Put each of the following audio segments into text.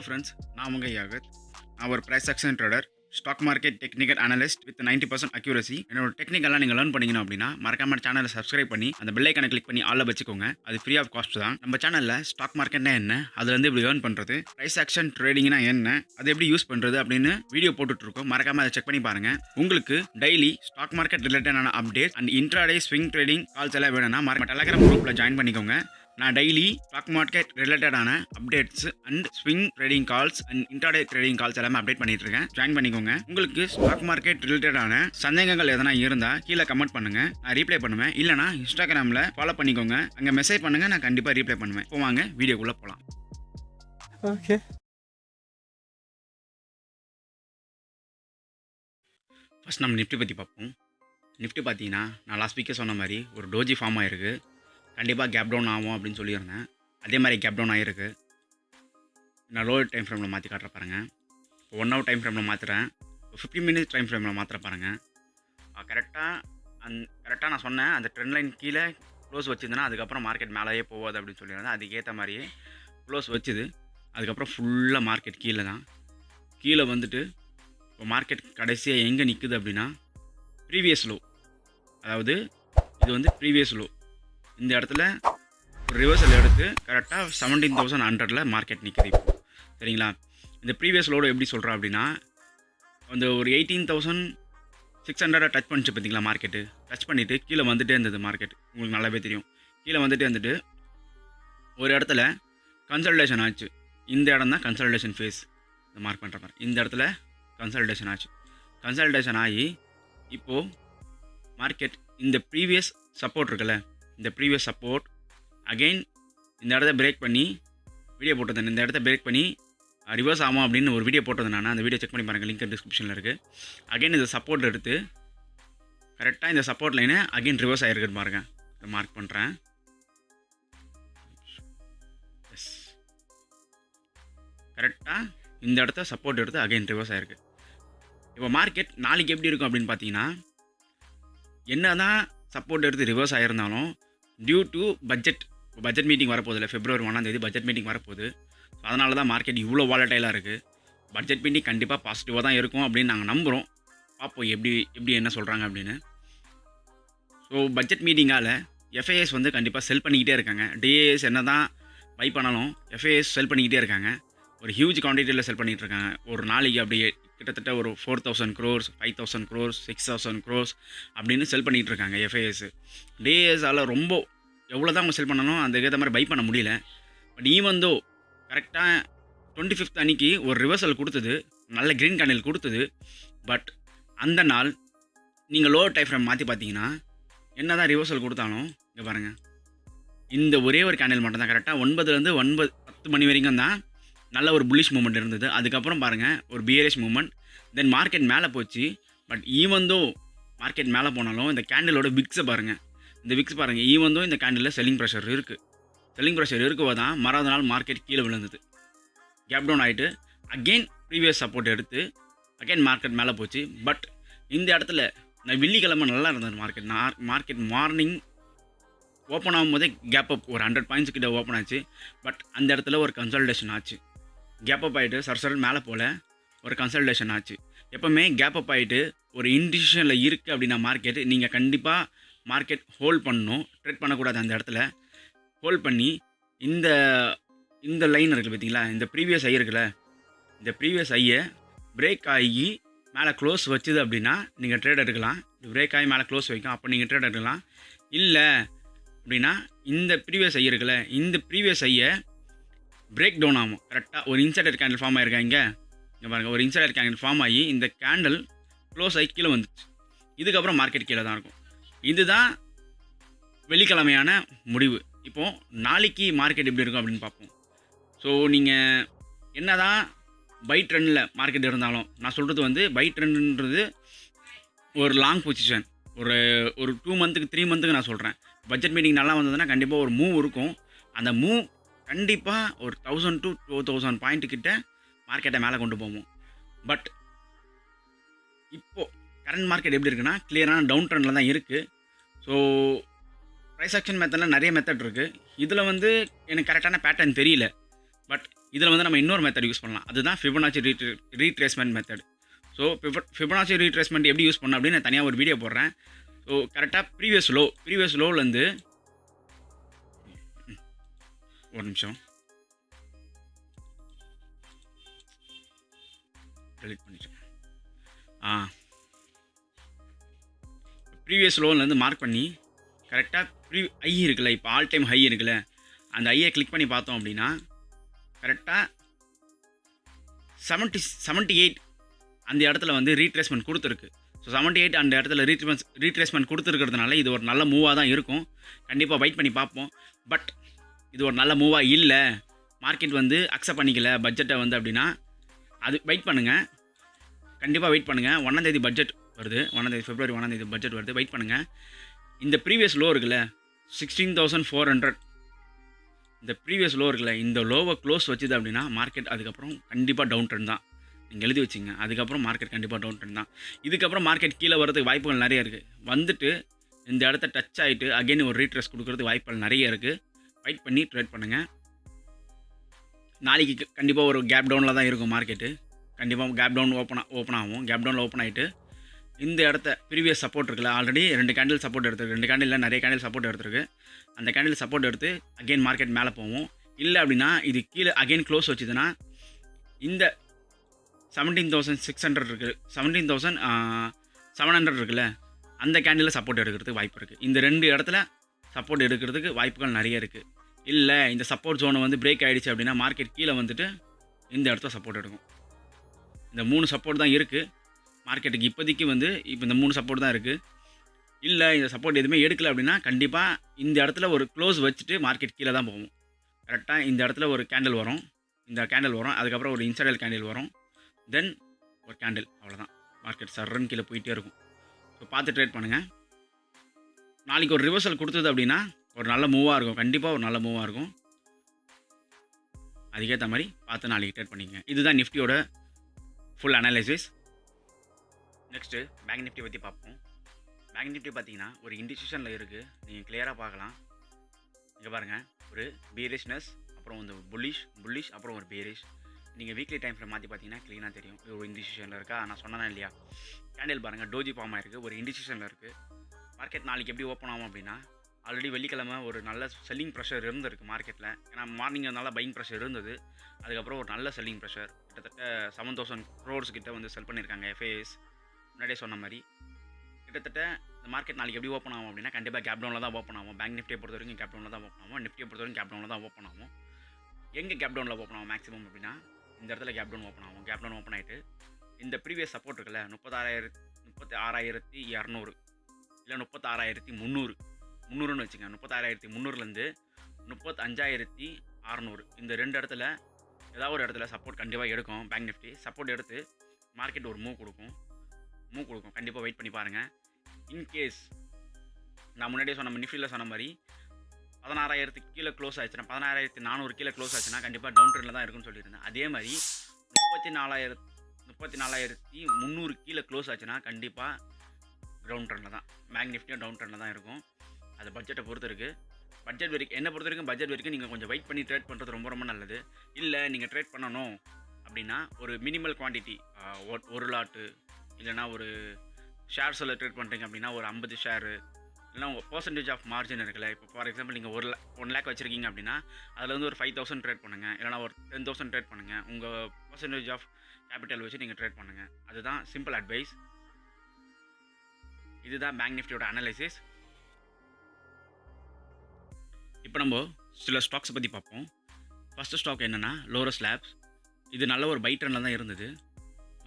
friends, நான் உங்க யாகத். நான் ஒரு price action trader, stock market technical analyst with 90% accuracy. என்னோட டெக்னிக்கெல்லாம் நீங்கள் லேர்ன் பண்ணிக்கணும் அப்படின்னா மறக்காம சேனலை சப்ஸ்கிரைப் பண்ணி அந்த பெல் ஐக்கனை கிளிக் பண்ணி ஆல்ல வச்சுக்கோங்க. அது ஃப்ரீ ஆஃப் காஸ்ட் தான். நம்ம சேனலில் ஸ்டாக் மார்க்கெட்னா என்ன, அதுலேருந்து எப்படி ஏர்ன் பண்ணுறது, price action tradingனா என்ன, அதை எப்படி யூஸ் பண்ணுறது அப்படின்னு வீடியோ போட்டுட்டு இருக்கோம். மறக்காம அதை செக் பண்ணி பாருங்க. உங்களுக்கு டெய்லி ஸ்டாக் மார்க்கெட் ரிலேட்டடான update and intraday swing trading calls எல்லாம் வேணும்னா டெலகிராம் குரூப்பில் ஜாயின் பண்ணிக்கோங்க. நான் டெய்லி ஸ்டாக் மார்க்கெட் ரிலேட்டடான updates and swing trading calls and intraday trading calls எல்லாமே அப்டேட் பண்ணிட்டு இருக்கேன். ஜாயின் பண்ணிக்கோங்க. உங்களுக்கு ஸ்டாக் மார்க்கெட் ரிலேட்டடான சந்தேகங்கள் எதனா இருந்தா கீழே கமெண்ட் பண்ணுங்க, நான் ரீப்ளை பண்ணுவேன். இல்லைனா இன்ஸ்டாகிராமில் ஃபாலோ பண்ணிக்கோங்க, அங்கே மெசேஜ் பண்ணுங்க, நான் கண்டிப்பாக ரீப்ளை பண்ணுவேன். இப்போ வாங்க வீடியோக்குள்ளே போகலாம். ஓகே, ஃபர்ஸ்ட் நம்ம நிஃப்டி பற்றி பார்ப்போம். நிஃப்டி பார்த்தீங்கன்னா நான் லாஸ்ட் வீக்கே சொன்ன மாதிரி ஒரு டோஜி ஃபார்ம் ஆகிருக்கு. கண்டிப்பாக கேப் டவுன் ஆகும் அப்படின்னு சொல்லியிருந்தேன். அதே மாதிரி கேப் டவுன் ஆகிருக்கு. நான் லோவர் டைம் ஃப்ரேமில் மாற்றி காட்டுற பாருங்கள். இப்போ 1 ஹவர் டைம் ஃப்ரேமில் மாற்றுறேன், 15 மினிட்ஸ் டைம் ஃப்ரேமில் மாற்றுற பாருங்கள். கரெக்டாக நான் சொன்னேன் அந்த ட்ரெண்ட் லைன் கீழே க்ளோஸ் வச்சுருந்தேன்னா அதுக்கப்புறம் மார்க்கெட் மேலேயே போகாது அப்படின்னு சொல்லியிருந்தேன். அதுக்கேற்ற மாதிரியே க்ளோஸ் வச்சுது. அதுக்கப்புறம் ஃபுல்லாக மார்க்கெட் கீழே தான். கீழே வந்துட்டு இப்போ மார்க்கெட் கடைசியாக எங்கே நிற்குது அப்படின்னா ப்ரீவியஸ் லோ, அதாவது இது வந்து ப்ரீவியஸ் லோ. இந்த இடத்துல ஒரு ரிவர்சல் எடுத்து கரெக்டாக 17,100 மார்க்கெட் நிற்குது இப்போ. சரிங்களா? இந்த ப்ரீவியஸ் லோடு எப்படி சொல்கிறேன் அப்படின்னா அந்த ஒரு 18,600 டச் பண்ணிச்சு பார்த்தீங்களா மார்க்கெட்டு. டச் பண்ணிவிட்டு கீழே வந்துகிட்டே இருந்தது மார்க்கெட். உங்களுக்கு நல்லாவே தெரியும். கீழே வந்துகிட்டே இருந்துட்டு ஒரு இடத்துல கன்சல்டேஷன் ஆச்சு. இந்த இடம் தான் கன்சல்டேஷன் ஃபேஸ். இந்த மார்க் பண்ணுற மாதிரி இந்த இடத்துல கன்சல்டேஷன் ஆச்சு. கன்சல்டேஷன் ஆகி இப்போது மார்க்கெட் இந்த ப்ரீவியஸ் சப்போர்ட் இருக்குல்ல, இந்த ப்ரீவியஸ் சப்போர்ட் அகெயின் இந்த இடத்த பிரேக் பண்ணி வீடியோ போட்டிருந்தேன். இந்த இடத்த பிரேக் பண்ணி ரிவர்ஸ் ஆகும் அப்படின்னு ஒரு வீடியோ போட்டிருந்தேன். நான் அந்த வீடியோ செக் பண்ணி பாருங்கள், லிங்க் டிஸ்கிரிப்ஷனில் இருக்குது. அகெயின் இந்த சப்போர்ட் எடுத்து கரெக்டாக இந்த சப்போர்ட் லைனை அகெயின் ரிவர்ஸ் ஆகிருக்குன்னு பாருங்கள். இதை மார்க் பண்ணுறேன். எஸ், கரெக்டாக இந்த இடத்த சப்போர்ட் எடுத்து அகெயின் ரிவர்ஸ் ஆகிருக்கு. இப்போ மார்க்கெட் நாளைக்கு எப்படி இருக்கும் அப்படின்னு பார்த்தீங்கன்னா, என்ன தான் சப்போர்ட் எடுத்து ரிவர்ஸ் ஆகிருந்தாலும் டியூ டு பட்ஜெட் மீட்டிங் வரப்போதில்லை. February 1 பட்ஜெட் மீட்டிங் வரப்போகுது. ஸோ அதனால தான் மார்க்கெட் இவ்வளோ வாலட்டைலாக இருக்குது. பட்ஜெட் மீட்டிங் கண்டிப்பாக பாசிட்டிவாக தான் இருக்கும் அப்படின்னு நாங்கள் நம்புகிறோம். பார்ப்போம் எப்படி என்ன சொல்கிறாங்க அப்படின்னு. ஸோ பட்ஜெட் மீட்டிங்கால் FIS வந்து கண்டிப்பாக செல் பண்ணிக்கிட்டே இருக்காங்க. DAS என்ன தான் பை பண்ணாலும் FIS செல் பண்ணிக்கிட்டே இருக்காங்க. ஒரு ஹியூஜ் குவான்டிட்டியில் செல் பண்ணிகிட்டு இருக்காங்க. ஒரு நாளைக்கு அப்படியே கிட்டத்தட்ட ஒரு 4,000 crores, 5,000 crores, 6,000 crores அப்படின்னு செல் பண்ணிகிட்டு இருக்காங்க FIS. DASஆல் ரொம்ப எவ்வளோ தான் அவங்க செல் பண்ணணும் அதுக்கேற்ற மாதிரி பை பண்ண முடியல. பட் ஈவன் தோ கரெக்டாக 25th அன்னைக்கு ஒரு ரிவர்சல் கொடுத்தது, நல்ல க்ரீன் கேண்டில் கொடுத்தது. பட் அந்த நாள் நீங்கள் லோவர் டைம் ஃப்ரேம் மாற்றி பார்த்தீங்கன்னா என்ன தான் ரிவர்சல் கொடுத்தாலும் இங்கே பாருங்கள், இந்த ஒரே ஒரு கேண்டில் மட்டும் தான் கரெக்டாக 9 to 10 மணி வரைக்கும் தான் நல்ல ஒரு புல்லிஷ் மூமெண்ட் இருந்தது. அதுக்கப்புறம் பாருங்கள் ஒரு பியரிஷ் மூமெண்ட். தென் மார்க்கெட் மேலே போச்சு. பட் ஈவன் தோ மார்க்கெட் மேலே போனாலும் இந்த கேண்டிலோட விக்ஸை பாருங்கள். இந்த விக்ஸ் பாருங்கள், ஈவன் தோ இந்த கேண்டிலில் செல்லிங் ப்ரெஷர் இருக்குது. செல்லிங் ப்ரெஷர் இருக்கவோ தான் மறாத நாள் மார்க்கெட் கீழே விழுந்தது. கேப் டவுன் ஆகிட்டு அகெயின் ப்ரீவியஸ் சப்போர்ட் எடுத்து அகெயின் மார்க்கெட் மேலே போச்சு. பட் இந்த இடத்துல நான் வெள்ளிக்கிழமை நல்லா இருந்தது மார்க்கெட் மார்னிங் ஓப்பன் ஆகும்போதே கேப் அப் ஒரு 100 points கிட்ட ஓப்பன் ஆச்சு. பட் அந்த இடத்துல ஒரு கன்சல்டேஷன் ஆச்சு. கேப் அப் ஆகிட்டு சர்சல் மேலே போல் ஒரு கன்சல்டேஷன் ஆச்சு. எப்போவுமே கேப் அப் ஆகிட்டு ஒரு இன்டிசிஷனில் இருக்குது அப்படின்னா மார்க்கெட் நீங்கள் கண்டிப்பாக மார்க்கெட் ஹோல்ட் பண்ணணும், ட்ரேட் பண்ணக்கூடாது. அந்த இடத்துல ஹோல்ட் பண்ணி இந்த லைன் இருக்குது பார்த்தீங்களா, இந்த ப்ரீவியஸ் ஐ இருக்குல்ல, இந்த ப்ரீவியஸ் ஐயை பிரேக் ஆகி மேலே க்ளோஸ் வச்சுது அப்படின்னா நீங்கள் ட்ரேட் எடுக்கலாம். பிரேக் ஆகி மேலே க்ளோஸ் வைக்கும், அப்போ நீங்கள் ட்ரேட் எடுக்கலாம். இல்லை அப்படின்னா இந்த ப்ரீவியஸ் ஐ இருக்குல்ல, இந்த ப்ரீவியஸ் ஐயை பிரேக் டவுன் ஆகும். கரெக்டாக ஒரு இன்சைடர் கேண்டில் ஃபார்ம் ஆகிருக்கா. இங்கே பாருங்கள், ஒரு இன்சைடர் கேண்டில் ஃபார்ம் ஆகி இந்த கேண்டில் க்ளோஸ் ஆகி கீழே வந்துச்சு. இதுக்கப்புறம் மார்க்கெட் கீழே தான் இருக்கும். இதுதான் வெள்ளிக்கிழமையான முடிவு. இப்போது நாளைக்கு மார்க்கெட் எப்படி இருக்கும் அப்படின்னு பார்ப்போம். ஸோ நீங்கள் என்ன தான் பை ட்ரெண்டில் மார்க்கெட் இருந்தாலும், நான் சொல்கிறது வந்து பை ட்ரெண்டுன்றது ஒரு லாங் பொசிஷன். ஒரு 2 months 3 months நான் சொல்கிறேன். பட்ஜெட் மீட்டிங் நல்லா வந்ததுன்னா கண்டிப்பாக ஒரு மூவ் இருக்கும். அந்த மூவ் கண்டிப்பாக ஒரு 1,000 to 2,000 point கிட்ட மார்க்கெட்டை மேலே கொண்டு போவோம். பட் இப்போது கரண்ட் மார்க்கெட் எப்படி இருக்குன்னா கிளியரான டவுன் ட்ரெண்டில் தான் இருக்குது. ஸோ ப்ரைஸ் ஆக்ஷன் மெத்தடில் நிறைய மெத்தட் இருக்குது. இதில் வந்து எனக்கு கரெக்டான பேட்டர்ன் தெரியல. பட் இதில் வந்து நம்ம இன்னொரு மெத்தட் யூஸ் பண்ணலாம். அதுதான் Fibonacci retracement method. So Fibonacci retracement எப்படி யூஸ் பண்ணணும் அப்படின்னு நான் தனியாக ஒரு வீடியோ போடுறேன். ஸோ கரெக்டாக ப்ரீவியஸ் லோவிலேருந்து ஒரு நிமிஷம் டெலிட் பண்ணிட்டேன். ப்ரீவியஸ் லோன்லேருந்து மார்க் பண்ணி கரெக்டாக ஐ இருக்குல்ல, இப்போ ஆல் டைம் ஹை இருக்குல்ல, அந்த ஐயை கிளிக் பண்ணி பார்த்தோம் அப்படின்னா கரெக்டாக 78 அந்த இடத்துல வந்து ரீட்ரேஸ்மெண்ட் கொடுத்துருக்கு. ஸோ 78 அந்த இடத்துல ரீட்ரேஸ்மெண்ட் கொடுத்துருக்கிறதுனால இது ஒரு நல்ல மூவாக தான் இருக்கும். கண்டிப்பாக வெயிட் பண்ணி பார்ப்போம். பட் இது ஒரு நல்ல மூவாக இல்லை, மார்க்கெட் வந்து அக்செப்ட் பண்ணிக்கல பட்ஜெட்டை வந்து அப்படின்னா அது வெயிட் பண்ணுங்கள். கண்டிப்பாக வெயிட் பண்ணுங்கள். 1ஆம் தேதி பட்ஜெட் வருது, February 1ஆம் தேதி பட்ஜெட் வருது. வெயிட் பண்ணுங்கள். இந்த ப்ரீவியஸ் லோ இருக்குல்ல 16,400, இந்த ப்ரீவியஸ் லோ இருக்குல்ல, இந்த லோவை க்ளோஸ் வச்சுது அப்படின்னா மார்க்கெட் அதுக்கப்புறம் கண்டிப்பாக டவுன் ட்ரெண்ட் தான். நீங்கள் எழுதி வச்சிங்க. அதுக்கப்புறம் மார்க்கெட் கண்டிப்பாக டவுன் ட்ரெண்ட் தான். இதுக்கப்புறம் மார்க்கெட் கீழே வரதுக்கு வாய்ப்புகள் நிறைய இருக்குது. வந்துட்டு இந்த இடத்த டச் ஆகிட்டு அகைன் ஒரு ரீட்ரெஸ் கொடுக்குறதுக்கு வாய்ப்புகள் நிறைய இருக்குது. வெயிட் பண்ணி ட்ரேட் பண்ணுங்கள். நாளைக்கு கண்டிப்பாக ஒரு கேப் டவுனில் தான் இருக்கும் மார்க்கெட்டு. கண்டிப்பாக கேப் டவுன் ஓப்பன் ஆகும். கேப் டவுனில் ஓப்பன் ஆகிட்டு இந்த இடத்த ப்ரீவியஸ் சப்போர்ட் இருக்குல்ல, ஆல்ரெடி 2 கேண்டில் சப்போர்ட் எடுத்துருக்கு. 2 கேண்டில் நிறைய கேண்டில் சப்போர்ட் எடுத்துருக்கு. அந்த கேண்டில் சப்போர்ட் எடுத்து அகைன் மார்க்கெட் மேலே போகும். இல்லை அப்படின்னா இது கீழே அகைன் க்ளோஸ் வச்சுதுன்னா இந்த 17,600 இருக்குது, 17,700 இருக்குல்ல, அந்த கேண்டில் சப்போர்ட் எடுக்கிறதுக்கு வாய்ப்பு இருக்குது. இந்த 2 இடத்துல சப்போர்ட் எடுக்கிறதுக்கு வாய்ப்புகள் நிறைய இருக்குது. இல்லை இந்த சப்போர்ட் ஜோனை வந்து பிரேக் ஆகிடுச்சு அப்படின்னா மார்க்கெட் கீழே வந்துட்டு இந்த இடத்துல சப்போர்ட் எடுக்கும். இந்த 3 சப்போர்ட் தான் இருக்குது மார்க்கெட்டுக்கு இப்போதைக்கு வந்து. இப்போ இந்த 3 சப்போர்ட் தான் இருக்குது. இல்லை இந்த சப்போர்ட் எதுவுமே எடுக்கலை அப்படின்னா கண்டிப்பாக இந்த இடத்துல ஒரு க்ளோஸ் வச்சுட்டு மார்க்கெட் கீழே தான் போகும். கரெக்டாக இந்த இடத்துல ஒரு கேண்டில் வரும், அதுக்கப்புறம் ஒரு இன்சைடல் கேண்டில் வரும், தென் ஒரு கேண்டில், அவ்வளோதான். மார்க்கெட் சர்றன்னு கீழே போயிட்டே இருக்கும். ஸோ பார்த்து ட்ரேட் பண்ணுங்கள். நாளைக்கு ஒரு ரிவர்சல் கொடுத்தது அப்படின்னா ஒரு நல்ல மூவாக இருக்கும். கண்டிப்பாக ஒரு நல்ல மூவாக இருக்கும். அதுக்கேற்ற மாதிரி பார்த்து நாளைக்கு ட்ரேட் பண்ணிக்கங்க. இதுதான் நிஃப்டியோட full analysis. Next bank Nifty பற்றி பார்ப்போம். பேங்க் நிஃப்டி பார்த்தீங்கன்னா ஒரு இண்டிசிஷனில் இருக்குது. நீங்கள் கிளியராக பார்க்கலாம். இங்கே பாருங்கள், ஒரு பீரிஷ்னஸ், அப்புறம் வந்து புல்லிஷ், அப்புறம் ஒரு பேரிஷ். நீங்கள் வீக்லி டைம் ஃப்ரேம் மாற்றி பார்த்தீங்கன்னா க்ளீனாக தெரியும். இது ஒரு இண்டிசிஷனில் இருக்கா, நான் சொன்னேன் இல்லையா. கேண்டில் பாருங்கள், டோஜி ஃபார்ம் ஆயிருக்கு, ஒரு இண்டிசிஷனில் இருக்குது. மார்க்கெட் நாளைக்கு எப்படி ஓப்பன் ஆகும் அப்படின்னா, ஆல்ரெடி வெள்ளிக்கிழமை ஒரு நல்ல செல்லிங் ப்ரெஷர் இருந்திருக்கு மார்க்கெட்டில். ஏன்னா மார்னிங் நல்ல பையிங் ப்ரெஷர் இருந்தது. அதுக்கப்புறம் ஒரு நல்ல செல்லிங் ப்ரெஷர், கிட்டத்தட்ட 7,000 crores கிட்ட வந்து செல் பண்ணியிருக்காங்க எஃப்ஐஎஸ். முன்னாடியே சொன்ன மாதிரி கிட்டத்தட்ட இந்த மார்க்கெட் நாளைக்கு எப்படி ஓப்பன் ஆகும் அப்படின்னா கண்டிப்பாக கேப் டவுனில் தான் ஓப்பன் ஆகும். பேங்க் நிஃப்டியை பொறுத்த வரைக்கும் கேப் டவுனில் தான் ஓப்பன் ஆகும். நிஃப்டியை பொறுத்த வரைக்கும் கேப் டவுனில் தான் ஓப்பன் ஆகும். எங்கே கேப் டவுனில் ஓப்பன் ஆகும் மேக்ஸிமம் அப்படின்னா இந்த இடத்துல கேப் டவுன் ஓப்பன் ஆகும். கேப் டவுன் ஓப்பன் ஆகிட்டு இந்த ப்ரீவியஸ் சப்போர்ட் இருக்குல்ல 36,200 இல்லை 36,300ன்னு வச்சுங்க. 36,300லேருந்து 35,600 இந்த 2 இடத்துல ஏதாவது ஒரு இடத்துல சப்போர்ட் கண்டிப்பாக எடுக்கும். பேங்க் நிஃப்டி சப்போர்ட் எடுத்து மார்க்கெட் ஒரு மூவ் கொடுக்கும். கண்டிப்பாக வெயிட் பண்ணி பாருங்கள். இன்கேஸ் நான் முன்னாடியே சொன்ன நிஃப்டியில் சொன்ன மாதிரி 16,000 கீழே க்ளோஸ் ஆச்சுன்னா, 16,400 கீழே க்ளோஸ் ஆச்சுன்னா கண்டிப்பாக டவுன் ட்ரெண்டில் தான் இருக்குன்னு சொல்லியிருந்தேன். அதே மாதிரி 34,300 கீழே க்ளோஸ் ஆச்சுன்னா கண்டிப்பாக டவுன் ட்ரெண்டில் தான். பேங்க் நிஃப்டியும் டவுன் ட்ரெண்டில் தான் இருக்கும். அது பட்ஜெட்டை பொறுத்து இருக்குது. பட்ஜெட் வரைக்கும் என்னை பொறுத்த வரைக்கும் பட்ஜெட் வரைக்கும் நீங்கள் கொஞ்சம் வெயிட் பண்ணி ட்ரேட் பண்ணுறது ரொம்ப ரொம்ப நல்லது. இல்லை நீங்கள் ட்ரேட் பண்ணணும் அப்படின்னா ஒரு மினிமல் குவான்டிட்டி, ஒரு லாட்டு இல்லைனா ஒரு ஷேர்ஸில் ட்ரேட் பண்ணுறீங்க அப்படின்னா ஒரு 50 ஷேரு இல்லைனா உங்கள் பர்சன்டேஜ் ஆஃப் மார்ஜின் இருக்குல்ல. இப்போ ஃபார் எக்ஸாம்பிள் நீங்கள் 1 lakh வச்சுருக்கீங்க அப்படின்னா அதில் வந்து ஒரு 5,000 ட்ரேட் பண்ணுங்கள், இல்லைனா ஒரு 10,000 ட்ரேட் பண்ணுங்கள். உங்கள் பர்சன்டேஜ் ஆஃப் கேபிட்டல் வச்சு நீங்கள் ட்ரேட் பண்ணுங்கள். அதுதான் சிம்பிள் அட்வைஸ். இதுதான் பேங்க் நிஃப்டியோட அனாலிசிஸ். இப்போ நம்ம சில ஸ்டாக்ஸை பற்றி பார்ப்போம். ஃபஸ்ட்டு ஸ்டாக் என்னென்னா லோரஸ் லேப்ஸ். இது நல்ல ஒரு பை ட்ரெண்டில் தான் இருந்தது.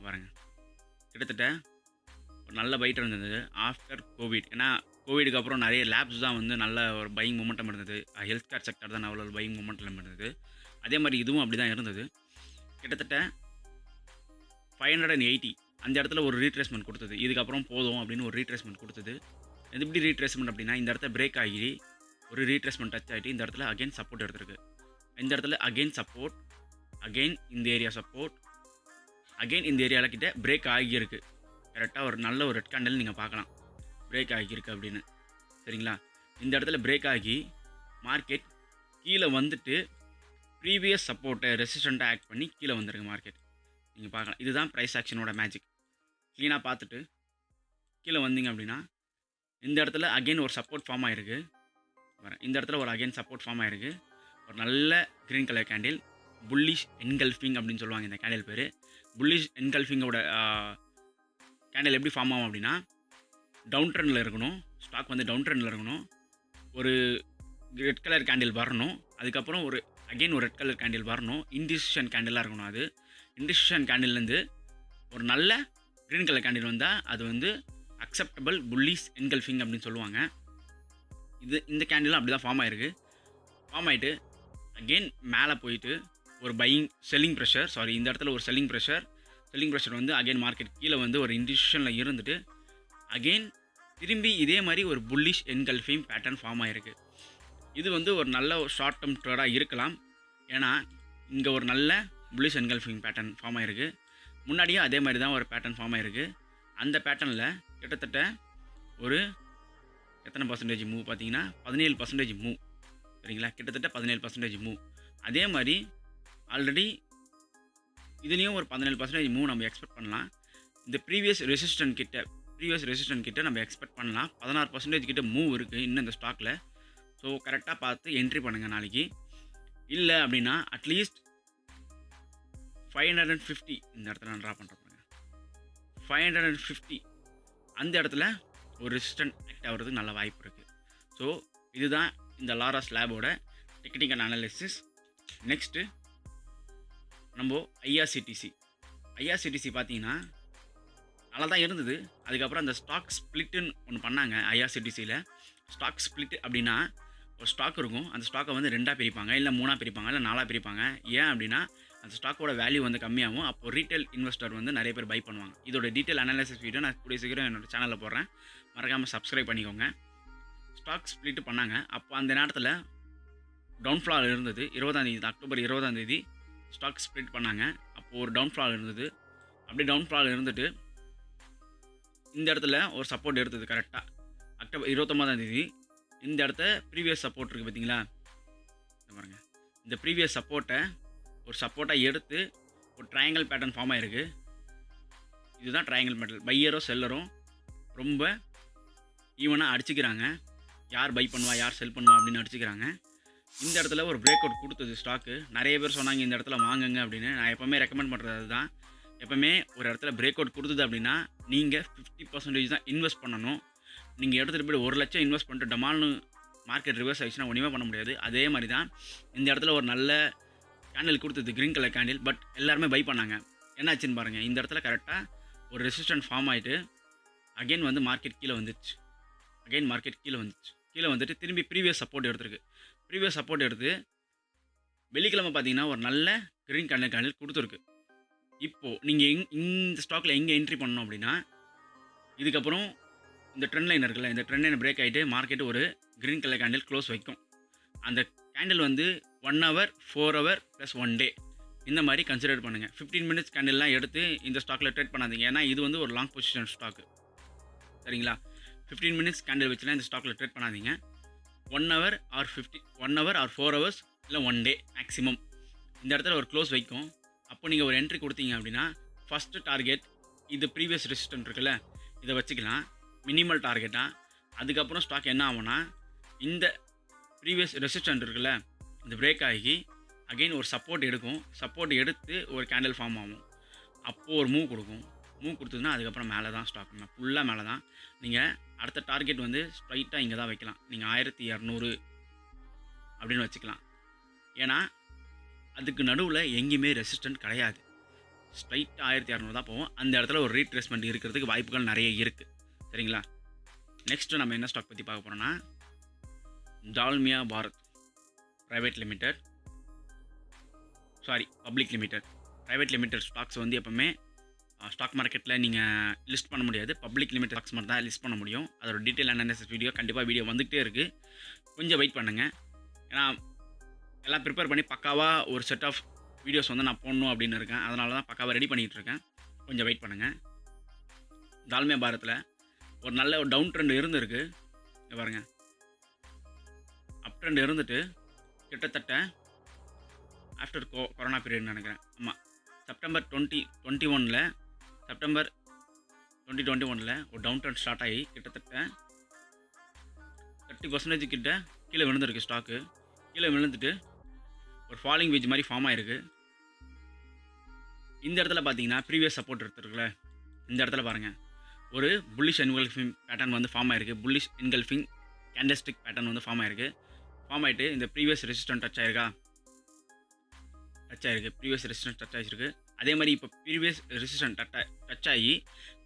பாருங்கள், கிட்டத்தட்ட ஒரு நல்ல பை ட்ரெண்ட் இருந்தது ஆஃப்டர் கோவிட். ஏன்னா கோவிடுக்கு அப்புறம் நிறைய லேப்ஸ் தான் வந்து நல்ல ஒரு பையிங் மூமெண்டம் இருந்தது. ஹெல்த் கேர் செக்டர் தான் அவ்வளோ பையிங் மூமெண்டம் இருந்தது. அதே மாதிரி இதுவும் அப்படி தான் இருந்தது. கிட்டத்தட்ட 580 அந்த இடத்துல ஒரு ரீட்ரேஸ்மெண்ட் கொடுத்தது. இதுக்கப்புறம் போதும் அப்படின்னு ஒரு ரீட்ரேஸ்மெண்ட் கொடுத்தது. இது எப்படி ரீட்ரேஸ்மெண்ட் அப்படின்னா இந்த இடத்த பிரேக் ஆகி ஒரு ரீட்ரேஸ்மெண்ட் டச் ஆகிட்டு இந்த இடத்துல அகெயின் சப்போர்ட் எடுத்துருக்கு. இந்த இடத்துல அகெயின் சப்போர்ட், அகெயின் இந்த ஏரியா சப்போர்ட், அகெயின் இந்த ஏரியாவில் கிட்ட பிரேக் ஆகியிருக்கு. கரெக்டாக ஒரு நல்ல ஒரு ரெட் கேண்டில் நீங்கள் பார்க்கலாம் பிரேக் ஆகியிருக்கு அப்படின்னு. சரிங்களா, இந்த இடத்துல பிரேக் ஆகி மார்க்கெட் கீழே வந்துட்டு ப்ரீவியஸ் சப்போர்ட்டை ரெசிஸ்டண்ட்டாக ஆக்ட் பண்ணி கீழே வந்திருக்கு மார்க்கெட். நீங்கள் பார்க்கலாம், இதுதான் ப்ரைஸ் ஆக்ஷனோட மேஜிக். க்ளீனாக பார்த்துட்டு கீழே வந்தீங்க அப்படின்னா இந்த இடத்துல அகெயின் ஒரு சப்போர்ட் ஃபார்ம் ஆகிருக்கு. இந்த இடத்துல ஒரு அகெயின் சப்போர்ட் ஃபார்ம் ஆகிருக்கு. ஒரு நல்ல green colour candle, bullish engulfing அப்படின்னு சொல்லுவாங்க இந்த கேண்டில் பேர். புல்லிஷ் என்கல்ஃபிங்கோட கேண்டில் எப்படி ஃபார்ம் ஆகும் அப்படின்னா, டவுன் ட்ரெண்டில் இருக்கணும், ஸ்டாக் வந்து டவுன் ட்ரெண்டில் இருக்கணும், ஒரு ரெட் கலர் கேண்டில் வரணும், அதுக்கப்புறம் ஒரு அகெயின் ஒரு ரெட் கலர் கேண்டில் வரணும், இன்டிசிஷன் கேண்டிலாக இருக்கணும். அது இன்டிசிஷன் கேண்டில்லேருந்து ஒரு நல்ல க்ரீன் கலர் கேண்டில் வந்தால் அது வந்து அக்செப்டபிள் புல்லிஷ் என்கல்ஃபிங் அப்படின்னு சொல்லுவாங்க. இந்த கேண்டிலும் அப்படி தான் ஃபார்ம் ஆகிருக்கு. ஃபார்ம் ஆகிட்டு அகெயின் மேலே போயிட்டு ஒரு செல்லிங் ப்ரெஷர், இந்த இடத்துல ஒரு செல்லிங் ப்ரெஷர் வந்து அகெயின் மார்க்கெட் கீழே வந்து ஒரு இன்டிசிஷனில் இருந்துட்டு அகெயின் திரும்பி இதே மாதிரி ஒரு புல்லிஷ் என்கல்ஃபிங் பேட்டர்ன் ஃபார்ம் ஆகிருக்கு. இது வந்து ஒரு நல்ல ஷார்ட் டேர்ம் ட்ரேடாக இருக்கலாம். ஏன்னா இங்கே ஒரு நல்ல புல்லிஷ் என்கல்ஃபிங் பேட்டர்ன் ஃபார்ம் ஆகிருக்கு. முன்னாடியும் அதே மாதிரி தான் ஒரு பேட்டர்ன் ஃபார்ம் ஆகிருக்கு. அந்த பேட்டர்னில் கிட்டத்தட்ட ஒரு எத்தனை பர்சன்டேஜ் மூவ் பார்த்தீங்கன்னா 17% மூவ். சரிங்களா, கிட்டத்தட்ட 17% மூவ். அதே மாதிரி ஆல்ரெடி இதுலேயும் ஒரு 17% மூவ் நம்ம எக்ஸ்பெக்ட் பண்ணலாம். இந்த ப்ரீவியஸ் ரெசிஸ்டன்ட் கிட்ட நம்ம எக்ஸ்பெக்ட் பண்ணலாம். 16% கிட்ட மூவ் இருக்குது இன்னும் இந்த ஸ்டாக்கில். ஸோ கரெக்டாக பார்த்து என்ட்ரி பண்ணுங்கள் நாளைக்கு. இல்லை அப்படின்னா அட்லீஸ்ட் 550 இந்த இடத்துல நான் ட்ரா பண்ணுறேன். 550 அந்த இடத்துல ஒரு ரெசிஸ்டன்ட் ஆக்ட் ஆகிறதுக்கு நல்ல வாய்ப்பு இருக்குது. ஸோ இதுதான் இந்த லாரா ஸ்லாபோட டெக்னிக்கல் அனாலிசிஸ். நெக்ஸ்ட்டு நம்ம ஐஆர்சிடிசி பார்த்தீங்கன்னா நல்லா தான் இருந்தது. அதுக்கப்புறம் அந்த ஸ்டாக் ஸ்ப்ளிட்டுன்னு ஒன்று பண்ணாங்க ஐஆர்சிடிசியில். ஸ்டாக் ஸ்ப்ளிட் அப்படின்னா ஒரு ஸ்டாக் இருக்கும், அந்த ஸ்டாக்கை வந்து 2ஆக பிரிப்பாங்க, இல்லை 3ஆக பிரிப்பாங்க, இல்லை 4ஆக பிரிப்பாங்க. ஏன் அப்படின்னா அந்த ஸ்டாக்கோட வேல்யூ வந்து கம்மியாகும். அப்போது ரீட்டைல் இன்வெஸ்டர் வந்து நிறைய பேர் பை பண்ணுவாங்க. இதோட டீட்டெயில் அனாலிசிஸ் வீடியோ நான் கூடிய சீக்கிரம் என்னோடய சேனலில் போடுறேன், மறக்காமல் சப்ஸ்கிரைப் பண்ணிக்கோங்க. ஸ்டாக் ஸ்ப்ளிட் பண்ணாங்க. அப்போ அந்த நேரத்தில் டவுன்ஃப்ளால் இருந்தது. அக்டோபர் 20 ஸ்டாக் ஸ்ப்ளிட் பண்ணாங்க. அப்போது ஒரு டவுன்ஃப்ளால் இருந்தது. அப்படி டவுன்ஃப்ளால் இருந்துட்டு இந்த இடத்துல ஒரு சப்போர்ட் எடுத்தது. கரெக்டாக அக்டோபர் 29 இந்த இடத்த ப்ரீவியஸ் சப்போர்ட் இருக்குது பார்த்தீங்களா, பாருங்க. இந்த ப்ரீவியஸ் சப்போர்ட்டை ஒரு சப்போர்ட்டாக எடுத்து ஒரு ட்ரையாங்கிள் பேட்டர்ன் ஃபார்ம் ஆகிருக்கு. இதுதான் ட்ரையாங்கிள் பேட்டர்ன். பையரும் செல்லரும் ரொம்ப ஈவனாக அடிச்சுக்கிறாங்க. யார் பை பண்ணுவா யார் செல் பண்ணுவா அப்படின்னு அடிச்சுக்கிறாங்க. இந்த இடத்துல ஒரு பிரேக் அவுட் கொடுத்தது ஸ்டாக்கு. நிறைய பேர் சொன்னாங்க இந்த இடத்துல வாங்குங்க அப்படின்னு. நான் எப்போவுமே ரெக்கமெண்ட் பண்ணுறது அதுதான். எப்போவுமே ஒரு இடத்துல பிரேக் அவுட் கொடுத்தது அப்படின்னா நீங்கள் 50% தான் இன்வெஸ்ட் பண்ணணும். நீங்கள் எடுத்துகிட்டு போய்ட்டு 1 லட்சம் இன்வெஸ்ட் பண்ணிட்டு டமால்னு மார்க்கெட் ரிவர்ஸ் ஆகிடுச்சுன்னா ஒன்றுமே பண்ண முடியாது. அதே மாதிரி தான் இந்த இடத்துல ஒரு நல்ல கேண்டில் கொடுத்தது, க்ரீன் கலர் கேண்டில். பட் எல்லாருமே பை பண்ணாங்க. என்னாச்சுன்னு பாருங்கள். இந்த இடத்துல கரெக்டாக ஒரு ரெசிஸ்டன்ட் ஃபார்ம் ஆகிட்டு அகெயின் வந்து மார்க்கெட் கீழே வந்துச்சு. கீழே வந்துட்டு திரும்பி ப்ரீவியஸ் சப்போர்ட் எடுத்துருக்கு. ப்ரீவியஸ் சப்போர்ட் எடுத்து வெள்ளிக்கிழமை பார்த்தீங்கன்னா ஒரு நல்ல க்ரீன் கலர் கேண்டில் கொடுத்துருக்கு. இப்போது நீங்கள் இந்த ஸ்டாக்கில் எங்கே என்ட்ரி பண்ணணும் அப்படின்னா, இதுக்கப்புறம் இந்த ட்ரெண்ட் லைன் இருக்குல்ல, இந்த ட்ரெண்ட் லைன் பிரேக் ஆகிட்டு மார்க்கெட் ஒரு க்ரீன் கலர் கேண்டில் க்ளோஸ் வைக்கும். அந்த கேண்டில் வந்து 1 hour 4 hour + 1 day இந்த மாதிரி கன்சிடர் பண்ணுங்கள். 15 minutes கேண்டில்லாம் எடுத்து இந்த ஸ்டாக்கில் ட்ரேட் பண்ணாதீங்க. ஏன்னா இது வந்து ஒரு லாங் பொசிஷன் ஸ்டாக்கு. சரிங்களா, 15 minutes கேண்டில் வச்சுலாம் இந்த ஸ்டாக்கில் ட்ரேட் பண்ணாதீங்க. 1 hour or 4 hours இல்லை 1 day மேக்ஸிமம் இந்த இடத்துல ஒரு க்ளோஸ் வைக்கும். அப்போ நீங்கள் ஒரு என்ட்ரி கொடுத்தீங்க அப்படின்னா ஃபஸ்ட்டு டார்கெட் இது ப்ரீவியஸ் ரெசிஸ்டன்ட் இருக்குல்ல, இதை வச்சுக்கலாம் மினிமல் டார்கெட்டாக. அதுக்கப்புறம் ஸ்டாக் என்ன ஆகும்னா இந்த ப்ரீவியஸ் ரெசிஸ்டன்ட் இருக்குல்ல, இந்த பிரேக் ஆகி அகெயின் ஒரு சப்போர்ட் எடுக்கும். சப்போர்ட் எடுத்து ஒரு கேண்டில் ஃபார்ம் ஆகும். அப்போது ஒரு மூவ் கொடுத்ததுன்னா அதுக்கப்புறம் மேலே தான் ஸ்டாக், ஃபுல்லாக மேலே தான். நீங்கள் அடுத்த டார்கெட் வந்து ஸ்ட்ரைட்டாக இங்கே தான் வைக்கலாம். நீங்கள் 1200 அப்படின்னு வச்சுக்கலாம். ஏன்னா அதுக்கு நடுவில் எங்கேயுமே ரெசிஸ்டன்ட் கிடையாது. ஸ்ட்ரைட்டாக 1200 தான் போவோம். அந்த இடத்துல ஒரு ரீட்ரேஸ்மெண்ட் இருக்கிறதுக்கு வாய்ப்புகள் நிறைய இருக்குது. சரிங்களா, நெக்ஸ்ட்டு நம்ம என்ன ஸ்டாக் பற்றி பார்க்க போகிறோன்னா Dalmia Bharat public limited stocks வந்து எப்போவுமே ஸ்டாக் மார்க்கெட்டில் நீங்கள் லிஸ்ட் பண்ண முடியாது. பப்ளிக் லிமிடெட் ஸ்டாக்ஸ் மட்டும் தான் லிஸ்ட் பண்ண முடியும். அதோட டீட்டெயில் அனாலிசிஸ் வீடியோ வந்துகிட்டே இருக்குது. கொஞ்சம் வெயிட் பண்ணுங்கள். ஏன்னா எல்லாம் ப்ரிப்பேர் பண்ணி பக்காவாக ஒரு செட் ஆஃப் வீடியோஸ் வந்து நான் போடணும் அப்படின்னு இருக்கேன். அதனால தான் பக்காவாக ரெடி பண்ணிகிட்டு இருக்கேன். கொஞ்சம் வெயிட் பண்ணுங்கள். டால்மியா பாரத்தில் ஒரு நல்ல ஒரு டவுன் ட்ரெண்ட் இருந்துருக்கு பாருங்கள். அப் ட்ரெண்ட் இருந்துட்டு கிட்டத்தட்ட ஆஃப்டர் கொரோனா பீரியட்னு நினைக்கிறேன். ஆமாம், செப்டம்பர் 2021 செப்டம்பர் 2021 ஒரு டவுன் ட்ரெண்ட் ஸ்டார்ட் ஆகி கிட்டத்தட்ட 30% கிட்ட கீழே விழுந்திருக்கு ஸ்டாக்கு. கீழே விழுந்துட்டு ஒரு ஃபாலிங் வேஜ் மாதிரி ஃபார்ம் ஆகிருக்கு. இந்த இடத்துல பார்த்தீங்கன்னா ப்ரீவியஸ் சப்போர்ட் எடுத்துருக்குல்ல, இந்த இடத்துல பாருங்கள் ஒரு புல்லிஷ் என்கல்ஃபிங் பேட்டர்ன் வந்து ஃபார்ம் ஆகிருக்கு. புல்லிஷ் என்கல்ஃபிங் கேண்டல்ஸ்டிக் பேட்டர்ன் வந்து ஃபார்ம் ஆகிருக்கு. ஃபார்ம் ஆகிட்டு இந்த ப்ரீவியஸ் ரெசிஸ்டன்ட் டச் ஆகிருக்கா, டச் ஆகிருக்கு. ப்ரீவியஸ் ரெசிஸ்டன்ட் டச் ஆகிருக்கு. அதே மாதிரி இப்போ ப்ரீவியஸ் ரெசிஸ்டன்ட் டச் ஆகி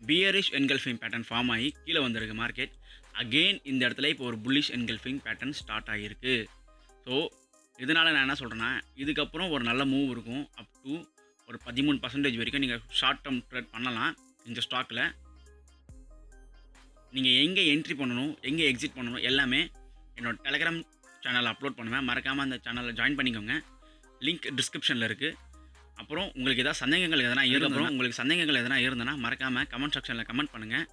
பியரிஷ் என்கல்ஃபிங் பேட்டர்ன் ஃபார்ம் ஆகி கீழே வந்திருக்கு மார்க்கெட். அகெயின் இந்த இடத்துல இப்போ ஒரு புல்லிஷ் என்கல்ஃபிங் பேட்டர்ன் ஸ்டார்ட் ஆகிருக்கு. ஸோ இதனால் நான் என்ன சொல்கிறேன்னா, இதுக்கப்புறம் ஒரு நல்ல மூவ் இருக்கும். அப் டு ஒரு 13% வரைக்கும் நீங்கள் ஷார்ட் டேர்ம் ட்ரேட் பண்ணலாம். இந்த ஸ்டாக்கில் நீங்கள் எங்கே என்ட்ரி பண்ணணும், எங்கே எக்ஸிட் பண்ணணும் எல்லாமே என்னோடய டெலகிராம் சேனலில் அப்லோட் பண்ணுவேன். மறக்காமல் அந்த சேனலில் ஜாயின் பண்ணிக்கோங்க. லிங்க் டிஸ்கிரிப்ஷனில் இருக்குது. அப்புறம் உங்களுக்கு ஏதாவது சந்தேகங்கள் எதனா இருந்ததுன்னா மறக்காமல் கமெண்ட் செக்ஷனில் கமெண்ட் பண்ணுங்கள்.